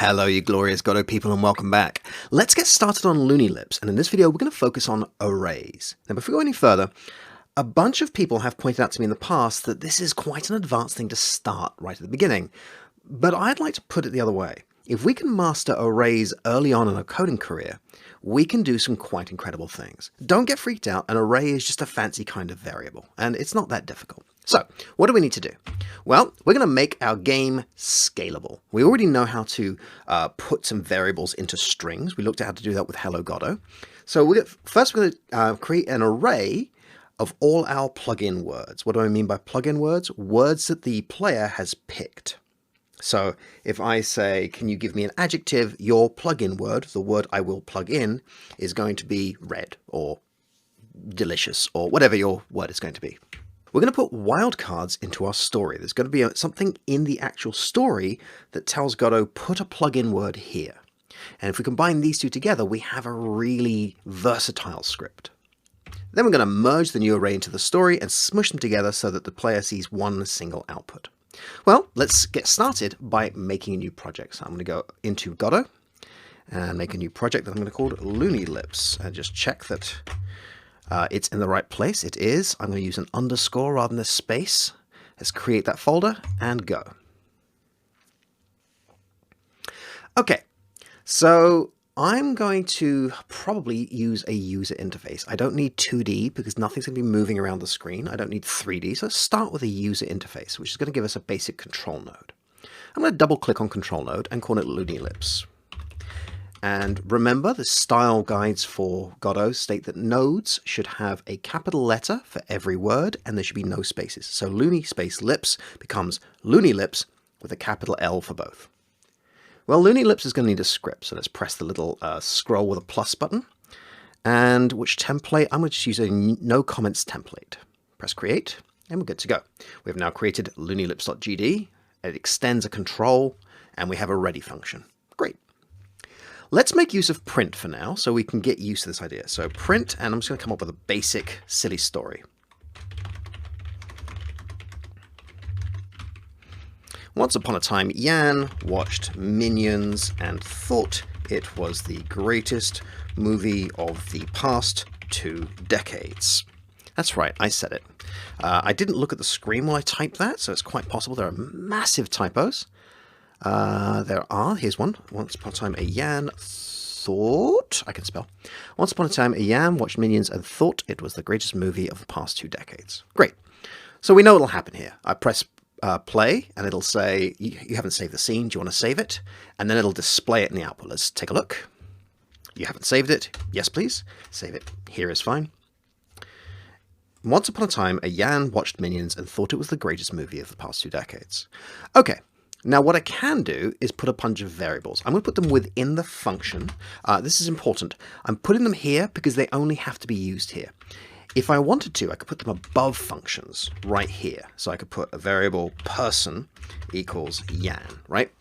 Hello, you glorious Godot people, and welcome back. Let's get started on Looney Lips, and in this video we're going to focus on arrays. Now before we go any further, a bunch of people have pointed out to me in the past that this is quite an advanced thing to start right at the beginning, but I'd like to put it the other way. If we can master arrays early on in a coding career, we can do some quite incredible things. Don't get freaked out, an array is just a fancy kind of variable, and it's not that difficult. So, what do we need to do? Well, we're going to make our game scalable. We already know how to put some variables into strings. We looked at how to do that with Hello Godot. So first we're going to create an array of all our plugin words. What do I mean by plugin words? Words that the player has picked. So if I say, can you give me an adjective, your plugin word, the word I will plug in, is going to be red or delicious or whatever your word is going to be. We're going to put wildcards into our story. There's going to be something in the actual story that tells Godot, put a plugin word here. And if we combine these two together, we have a really versatile script. Then we're going to merge the new array into the story and smush them together so that the player sees one single output. Well, let's get started by making a new project. So I'm going to go into Godot and make a new project that I'm going to call Looney Lips and just check that it's in the right place. It is. I'm going to use an underscore rather than a space. Let's create that folder and go. Okay, so I'm going to probably use a user interface. I don't need 2D because nothing's going to be moving around the screen. I don't need 3D, so let's start with a user interface, which is going to give us a basic control node. I'm going to double click on control node and call it Looney Lips. And remember, the style guides for Godot state that nodes should have a capital letter for every word and there should be no spaces. So Looney space lips becomes Looney Lips with a capital L for both. Well, Looney Lips is going to need a script, so let's press the little scroll with a plus button. And which template? I'm going to just use a no comments template. Press create, and we're good to go. We've now created looneylips.gd. It extends a control, and we have a ready function. Great. Let's make use of print for now, so we can get used to this idea. So print, and I'm just going to come up with a basic, silly story. Once upon a time, Jan watched Minions and thought it was the greatest movie of the past 2 decades. That's right, I said it. I didn't look at the screen while I typed that, so it's quite possible there are massive typos. Here's one. Once upon a time, a Jan thought, I can spell. Once upon a time, a Jan watched Minions and thought it was the greatest movie of the past 2 decades. Great. So we know what'll happen here. I press play and it'll say, you haven't saved the scene, do you want to save it? And then it'll display it in the output. Let's take a look. You haven't saved it? Yes, please. Save it. Here is fine. Once upon a time, a Jan watched Minions and thought it was the greatest movie of the past 2 decades. Okay. Now what I can do is put a bunch of variables. I'm going to put them within the function. This is important. I'm putting them here because they only have to be used here. If I wanted to, I could put them above functions right here. So I could put a variable person equals Jan, right?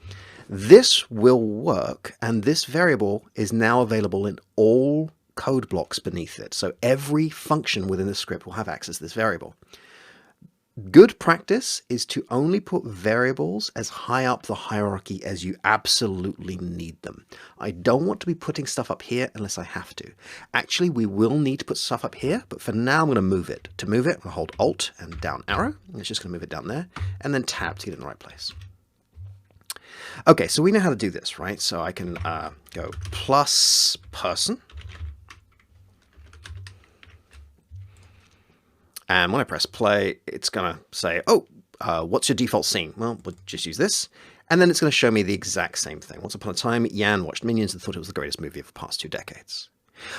This will work, and this variable is now available in all code blocks beneath it. So every function within the script will have access to this variable. Good practice is to only put variables as high up the hierarchy as you absolutely need them. I don't want to be putting stuff up here unless I have to. Actually, we will need to put stuff up here, but for now I'm going to move it. To move it, I'm going to hold Alt and down arrow. It's just going to move it down there, and then Tab to get it in the right place. Okay, so we know how to do this, right? So I can go plus person. And when I press play, it's going to say, oh, what's your default scene? Well, we'll just use this. And then it's going to show me the exact same thing. Once upon a time, Jan watched Minions and thought it was the greatest movie of the past 2 decades.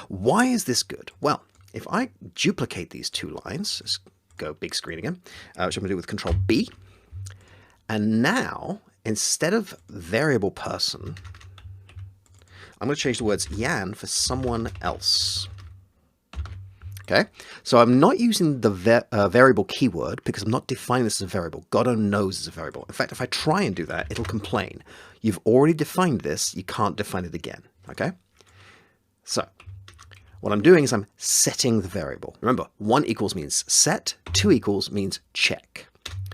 Why is this good? Well, if I duplicate these 2 lines, let's go big screen again, which I'm going to do with Control B. And now, instead of variable person, I'm going to change the words Jan for someone else. Okay, so I'm not using the variable keyword because I'm not defining this as a variable. Godot knows it's a variable. In fact, if I try and do that, it'll complain. You've already defined this, you can't define it again. Okay, so what I'm doing is I'm setting the variable. Remember, 1 equals means set, 2 equals means check.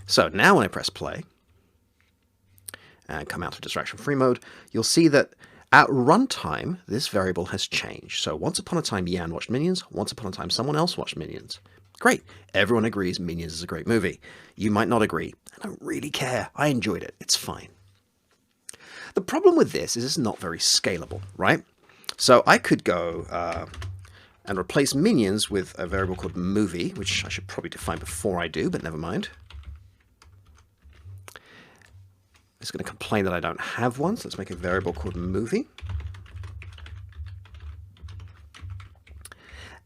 So now when I press play, and come out of distraction-free mode, you'll see that at runtime, this variable has changed. So once upon a time, Yan watched Minions. Once upon a time, someone else watched Minions. Great. Everyone agrees Minions is a great movie. You might not agree. I don't really care. I enjoyed it. It's fine. The problem with this is it's not very scalable, right? So I could go and replace Minions with a variable called movie, which I should probably define before I do, but never mind. It's going to complain that I don't have one, so let's make a variable called movie.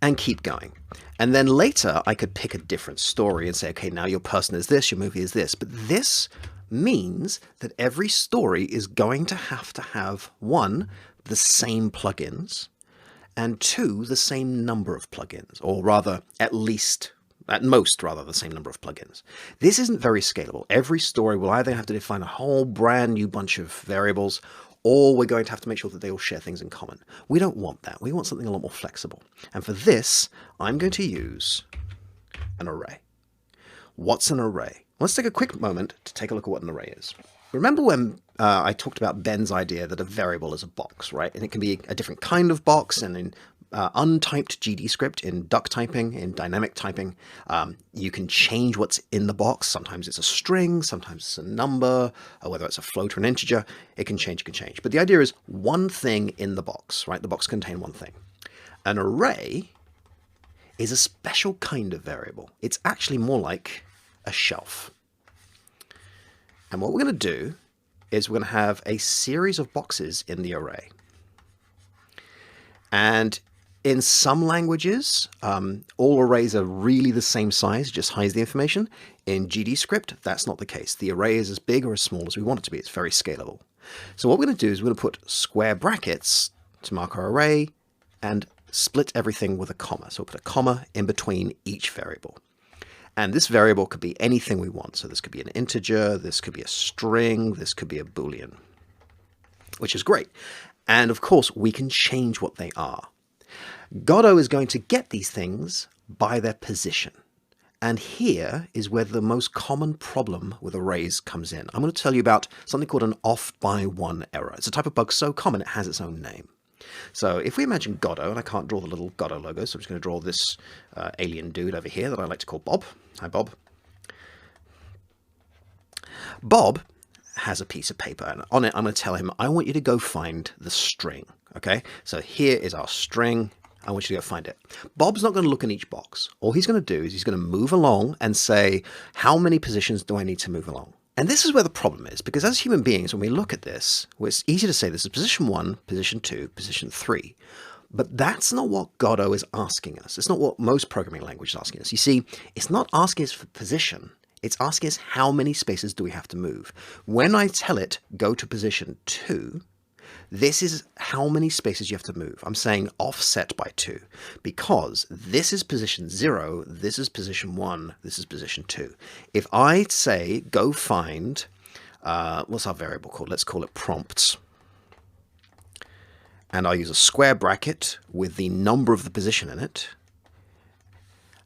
And keep going. And then later I could pick a different story and say, okay, now your person is this, your movie is this. But this means that every story is going to have, one, the same plugins, and two, the same number of plugins, or rather, at most, the same number of plugins. This isn't very scalable. Every story will either have to define a whole brand new bunch of variables, or we're going to have to make sure that they all share things in common. We don't want that. We want something a lot more flexible. And for this, I'm going to use an array. What's an array? Let's take a quick moment to take a look at what an array is. Remember when I talked about Ben's idea that a variable is a box, right? And it can be a different kind of box, and in untyped GD script, in duck typing, in dynamic typing, you can change what's in the box. Sometimes it's a string, sometimes it's a number, or whether it's a float or an integer, it can change. But the idea is one thing in the box, right? The box contains one thing. An array is a special kind of variable. It's actually more like a shelf. And what we're going to do is we're going to have a series of boxes in the array. And in some languages, all arrays are really the same size, just hides the information. In GD script, that's not the case. The array is as big or as small as we want it to be. It's very scalable. So what we're going to do is we're going to put square brackets to mark our array and split everything with a comma. So we'll put a comma in between each variable. And this variable could be anything we want. So this could be an integer, this could be a string, this could be a Boolean, which is great. And of course, we can change what they are. Godot is going to get these things by their position. And here is where the most common problem with arrays comes in. I'm going to tell you about something called an off by one error. It's a type of bug so common it has its own name. So if we imagine Godot, and I can't draw the little Godot logo, so I'm just going to draw this alien dude over here that I like to call Bob. Hi, Bob. Bob has a piece of paper, and on it I'm going to tell him, I want you to go find the string. Okay, so here is our string. I want you to go find it. Bob's not going to look in each box. All he's going to do is he's going to move along and say, how many positions do I need to move along? And this is where the problem is, because as human beings, when we look at this, well, it's easy to say this is position 1, position 2, position 3. But that's not what Godot is asking us. It's not what most programming languages are asking us. You see, it's not asking us for position. It's asking us how many spaces do we have to move. When I tell it, go to position 2, this is how many spaces you have to move. I'm saying offset by 2 because this is position 0, this is position 1, this is position 2. If I say go find, what's our variable called? Let's call it prompts. And I'll use a square bracket with the number of the position in it.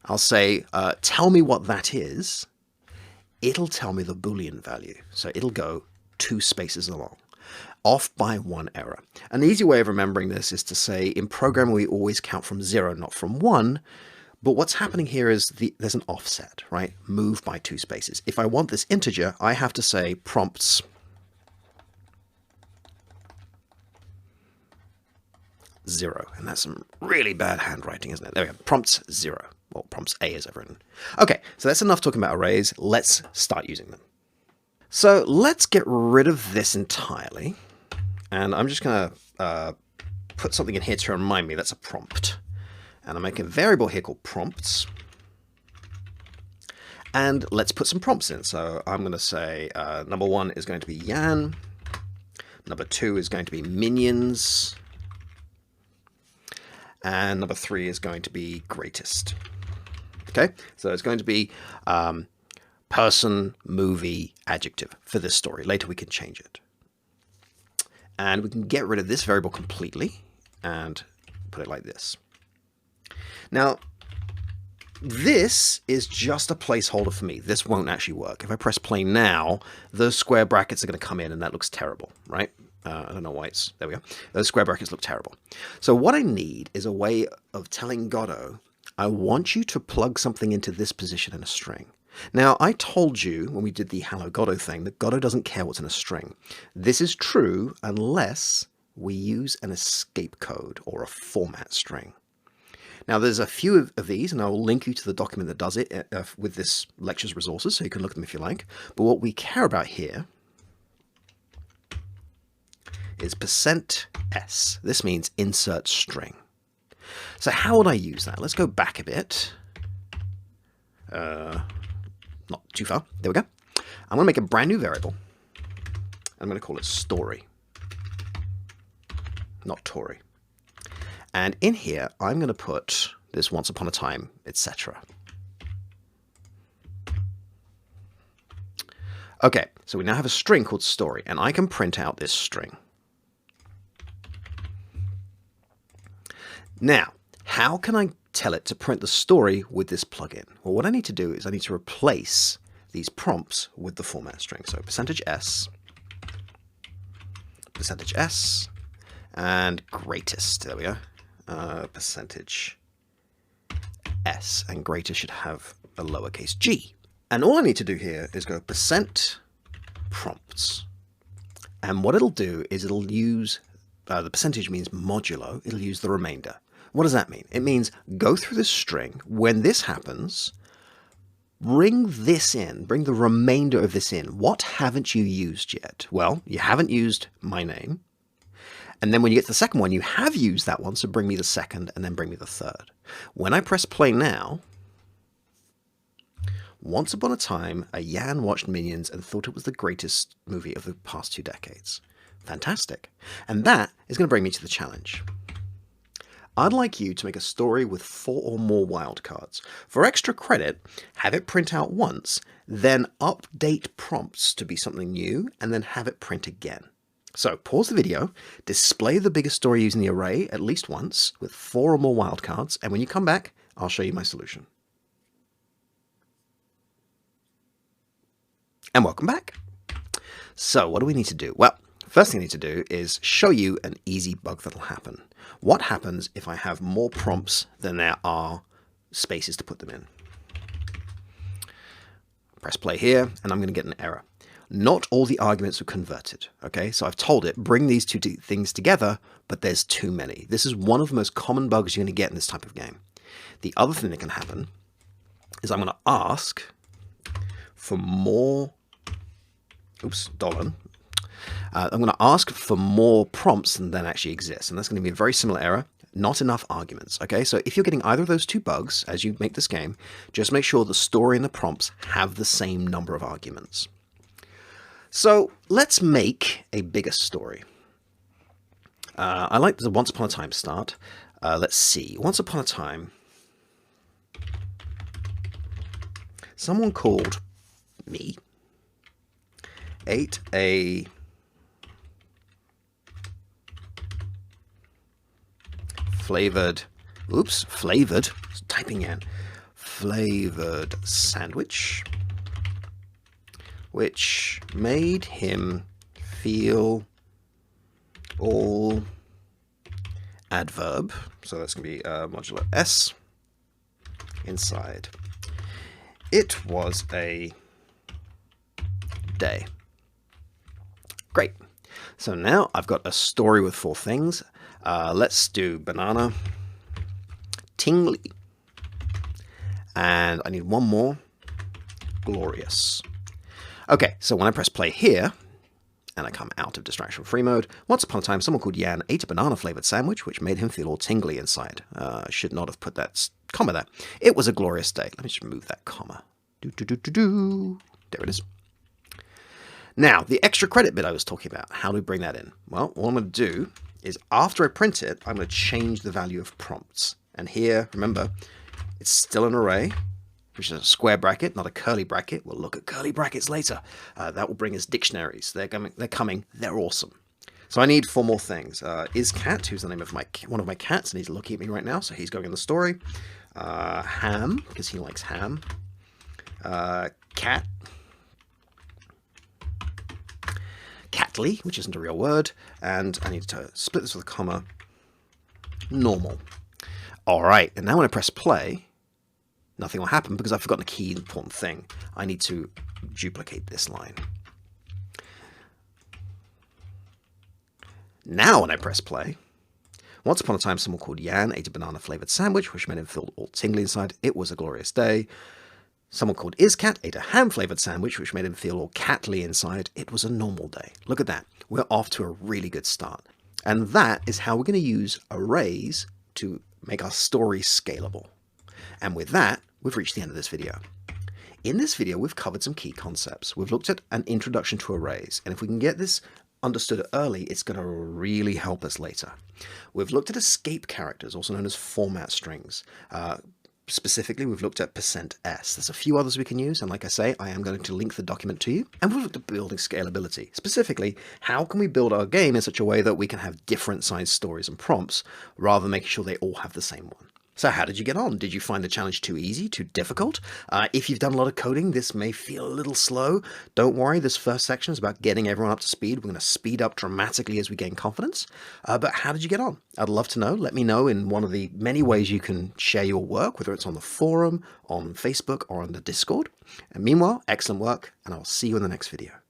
I'll say, tell me what that is. It'll tell me the Boolean value. So it'll go 2 spaces along. Off by 1 error. An easy way of remembering this is to say in programming we always count from 0, not from 1. But what's happening here is there's an offset, right? Move by 2 spaces. If I want this integer, I have to say prompts 0. And that's some really bad handwriting, isn't it? There we go. Prompts 0. Well, prompts A is written. Okay, so that's enough talking about arrays. Let's start using them. So let's get rid of this entirely. And I'm just going to put something in here to remind me that's a prompt. And I'm making a variable here called prompts. And let's put some prompts in. So I'm going to say number 1 is going to be Yan. Number 2 is going to be Minions. And number 3 is going to be greatest. Okay, so it's going to be person, movie, adjective for this story. Later we can change it. And we can get rid of this variable completely and put it like this. Now, this is just a placeholder for me. This won't actually work. If I press play now, those square brackets are going to come in, and that looks terrible, right? I don't know why it's... There we go. Those square brackets look terrible. So what I need is a way of telling Godot, I want you to plug something into this position in a string. Now, I told you when we did the Hello Godot thing that Godot doesn't care what's in a string. This is true unless we use an escape code or a format string. Now, there's a few of these, and I will link you to the document that does it with this lecture's resources, so you can look at them if you like. But what we care about here is %s. This means insert string. So how would I use that? Let's go back a bit. Not too far. There we go. I'm going to make a brand new variable. I'm going to call it story, not Tory. And in here, I'm going to put this once upon a time, etc. Okay, so we now have a string called story, and I can print out this string. Now, how can I tell it to print the story with this plugin? Well, what I need to do is I need to replace these prompts with the format string. So %s, %s, and greatest. There we go. %s, and greatest should have a lowercase g. And all I need to do here is go %prompts. And what it'll do is it'll use, the percentage means modulo, it'll use the remainder. What does that mean? It means go through this string. When this happens, bring this in, bring the remainder of this in. What haven't you used yet? Well, you haven't used my name. And then when you get to the second one, you have used that one, so bring me the second and then bring me the third. When I press play now, once upon a time, a Jan watched Minions and thought it was the greatest movie of the past 2 decades. Fantastic. And that is going to bring me to the challenge. I'd like you to make a story with 4 or more wildcards. For extra credit, have it print out once, then update prompts to be something new, and then have it print again. So pause the video, display the biggest story using the array at least once with 4 or more wildcards, and when you come back, I'll show you my solution. And welcome back. So what do we need to do? Well, first thing I need to do is show you an easy bug that'll happen. What happens if I have more prompts than there are spaces to put them in? Press play here, and I'm going to get an error. Not all the arguments are converted, okay? So I've told it, bring these two things together, but there's too many. This is one of the most common bugs you're going to get in this type of game. The other thing that can happen is I'm going to ask for more, $. I'm going to ask for more prompts than actually exist, and that's going to be a very similar error. Not enough arguments, okay? So if you're getting either of those 2 bugs as you make this game, just make sure the story and the prompts have the same number of arguments. So let's make a bigger story. I like the Once Upon a Time start. Let's see. Once upon a time, someone called me ate a flavored sandwich, which made him feel all adverb. So that's going to be modulo s inside. It was a day. Great. So now I've got a story with 4 things. Let's do banana, tingly, and I need one more, glorious. Okay, so when I press play here, and I come out of distraction free mode, once upon a time someone called Jan ate a banana flavored sandwich which made him feel all tingly inside. I should not have put that comma there. It was a glorious day. Let me just remove that comma. There it is. Now, the extra credit bit I was talking about, how do we bring that in? Well, what I'm going to do is after I print it, I'm going to change the value of prompts. And here, remember, it's still an array, which is a square bracket, not a curly bracket. We'll look at curly brackets later. That will bring us dictionaries. They're coming. They're awesome. So I need 4 more things. Is cat, who's the name of one of my cats, and he's looking at me right now, so he's going in the story. Ham, because he likes ham. Cat. Catly, which isn't a real word, and I need to split this with a comma. Normal. All right, and now when I press play, nothing will happen because I've forgotten a key important thing. I need to duplicate this line. Now when I press play, once upon a time someone called Jan ate a banana-flavored sandwich, which made him feel all tingly inside. It was a glorious day. Someone called Iscat ate a ham-flavored sandwich, which made him feel all catly inside. It was a normal day. Look at that. We're off to a really good start. And that is how we're going to use arrays to make our story scalable. And with that, we've reached the end of this video. In this video, we've covered some key concepts. We've looked at an introduction to arrays. And if we can get this understood early, it's going to really help us later. We've looked at escape characters, also known as format strings. Specifically, we've looked at %s. There's a few others we can use, and like I say, I am going to link the document to you. And we've looked at building scalability. Specifically, how can we build our game in such a way that we can have different sized stories and prompts, rather than making sure they all have the same one. So how did you get on? Did you find the challenge too easy, too difficult? If you've done a lot of coding, this may feel a little slow. Don't worry, this first section is about getting everyone up to speed. We're going to speed up dramatically as we gain confidence. But how did you get on? I'd love to know. Let me know in one of the many ways you can share your work, whether it's on the forum, on Facebook, or on the Discord. And meanwhile, excellent work, and I'll see you in the next video.